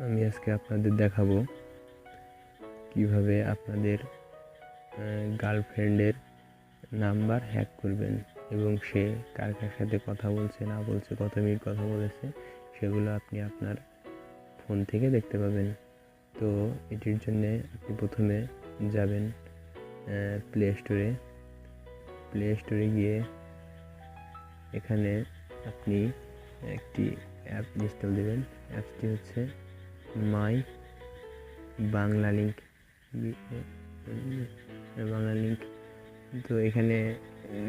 আমি আজকে আপনাদের দেখাবো কিভাবে আপনাদের গার্লফ্রেন্ডের নাম্বার হ্যাক করবেন এবং সে কার কার সাথে কথা বলছে না বলছে, কত মিনিট কথা বলেছে, সেগুলো আপনি আপনার ফোন থেকে দেখতে পাবেন। তো এটির জন্যে আপনি প্রথমে যাবেন প্লে স্টোরে গিয়ে এখানে আপনি একটি অ্যাপ ইনস্টল দেবেন। অ্যাপসটি হচ্ছে মাই বাংলা লিঙ্ক। তো এখানে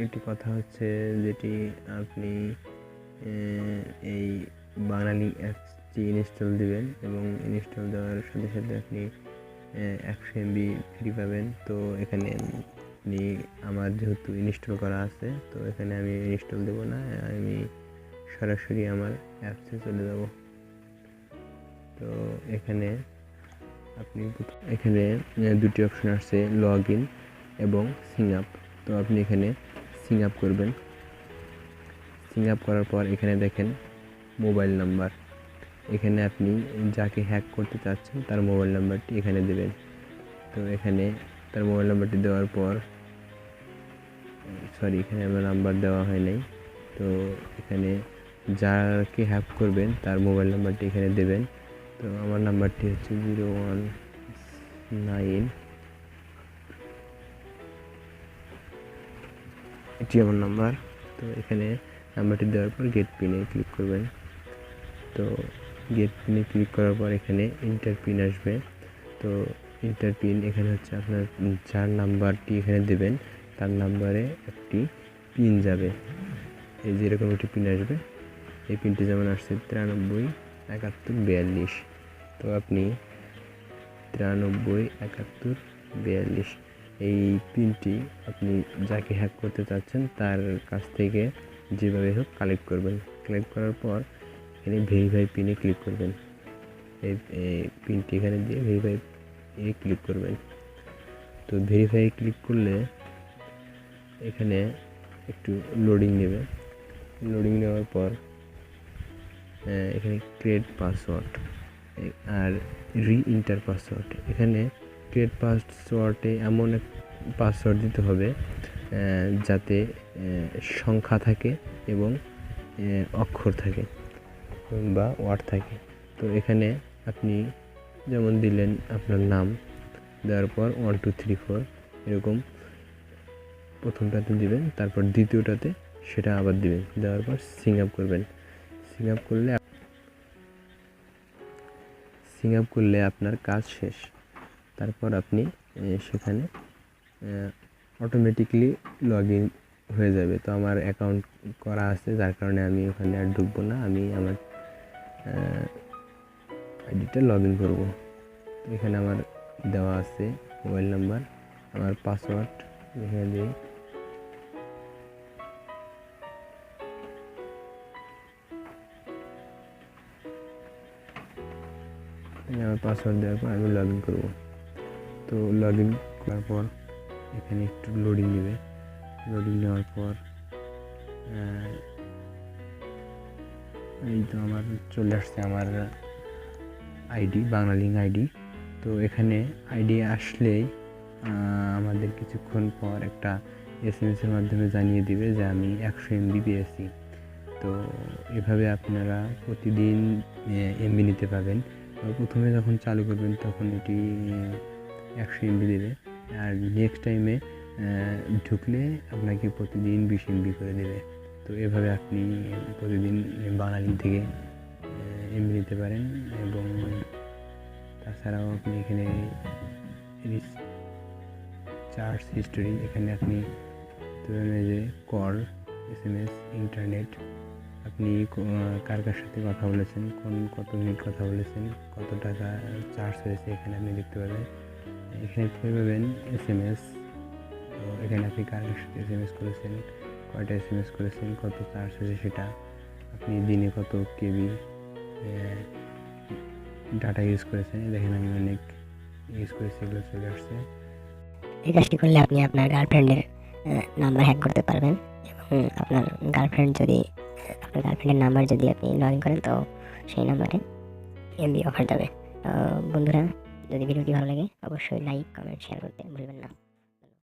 একটি কথা হচ্ছে যেটি আপনি এই বাঙালি অ্যাপসটি ইনস্টল দেবেন এবং ইনস্টল দেওয়ার সাথে সাথে আপনি 100 MB ফ্রি পাবেন। তো এখানে আপনি আমার যেহেতু ইনস্টল করা আছে, তো এখানে আমি ইনস্টল দেবো না, আমি সরাসরি আমার অ্যাপসে চলে যাব। তো এখানে আপনি এখানে দুটি অপশন আছে, লগ ইন এবং সিং আপ। তো আপনি এখানে সিং আপ করবেন। সিং আপ করার পর এখানে দেখেন মোবাইল নাম্বার, এখানে আপনি যাকে হ্যাক করতে চাচ্ছেন তার মোবাইল নাম্বারটি এখানে দেবেন। তো এখানে তার মোবাইল নাম্বারটি দেওয়ার পর এখানে আমার নাম্বার দেওয়া হয় নাই। তো এখানে যাকে হ্যাক করবেন তার মোবাইল নাম্বারটি এখানে দেবেন। তো আমার নাম্বারটি হচ্ছে 019, এটি আমার নাম্বার। তো এখানে নাম্বারটি দেওয়ার পর গেট পিনে ক্লিক করবেন। তো গেট পিনে ক্লিক করার পর এখানে ইন্টার পিন আসবে। তো ইন্টার পিন এখানে হচ্ছে আপনার যার নাম্বারটি এখানে দেবেন তার নাম্বারে একটি পিন যাবে, এই যেরকম একটি পিন আসবে। এই পিনটি যেমন আসছে 93 71 42। তো আপনি 93 71 42 এই পিনটি আপনি যাকে হ্যাক করতে চাচ্ছেন তার কাছ থেকে যেভাবে হোক কালেক্ট করবেন। কালেক্ট করার পর এখানে ভেরিফাই পিনে ক্লিক করবেন। এই পিনটি এখানে দিয়ে ভেরিফাই ক্লিক করবেন। তো ভেরিফাই ক্লিক করলে এখানে একটু লোডিং নেবে। লোডিং নেওয়ার পর এখানে ক্রিয়েট পাসওয়ার্ড আর রি-এন্টার পাসওয়ার্ড। এখানে ক্রিয়েট পাসওয়ার্ডে এমন এক পাসওয়ার্ড দিতে হবে যাতে সংখ্যা থাকে এবং অক্ষর থাকে বা ওয়ার্ড থাকে। তো এখানে আপনি যেমন দিলেন আপনার নাম, দেওয়ার পর 1 2 3 4 এরকম প্রথমটাতে দিবেন, তারপর দ্বিতীয়টাতে সেটা আবার দিবেন, দেওয়ার পর সিং আপ করবেন। সিং আপ করলে আপনার কাজ শেষ। তারপর আপনি সেখানে অটোমেটিকলি লগ ইন হয়ে যাবে। তো আমার অ্যাকাউন্ট করা আছে, যার কারণে আমি ওখানে আর ঢুকবো না, আমি আমার আইডিটা লগ ইন করবো। তো এখানে আমার দেওয়া আছে মোবাইল নাম্বার, আমার পাসওয়ার্ড এখানে দিই। আমার পাসওয়ার্ড দেওয়ার পর আমি লগ ইন করবো। তো লগ ইন করার পর এখানে একটু লোডিং নেবে। লোডিং নেওয়ার পর এই তো আমার চলে আসছে আমার আইডি, বাংলা লিঙ্ক আইডি। তো এখানে আইডি আসলেই আমাদের কিছুক্ষণ পর একটা SMS-এর মাধ্যমে জানিয়ে দিবে যে আমি 100 MB পেয়েছি। তো এভাবে আপনারা প্রতিদিন MB নিতে পাবেন। প্রথমে যখন চালু করবেন তখন এটি 100 MB দেবে, আর নেক্সট টাইমে ঢুকলে আপনাকে প্রতিদিন 20 MB করে দেবে। তো এভাবে আপনি প্রতিদিন বাঙালি থেকে MB নিতে পারেন। এবং তাছাড়াও আপনি এখানে চার্জ হিস্টোরি, এখানে আপনি যে কল, SMS, ইন্টারনেট, আপনি কার কার সাথে কথা বলেছেন, কত মিনিট কথা বলেছেন, কত টাকা চার্জ হয়েছে এখানে আপনি দেখতে পাবেন। এখানে পাবেন SMS। তো এখানে আপনি কার কার সাথে SMS করেছেন, কয়টা SMS করেছেন, কত চার্জ হয়েছে সেটা, আপনি দিনে কত কেবি ডাটা ইউজ করেছেন। দেখেন আমি অনেক ইউজ করেছি, এগুলো চলে আসছে। এই কাজটি করলে আপনি আপনার গার্লফ্রেন্ডের নাম্বার হ্যাক করতে পারবেন এবং আপনার গার্লফ্রেন্ডের নাম্বার যদি আপনি লগ ইন করেন, তো সেই নাম্বারে এমবি অফার যাবে। তো বন্ধুরা, যদি ভিডিওটি ভালো লাগে অবশ্যই লাইক, কমেন্ট, শেয়ার করতে ভুলবেন না।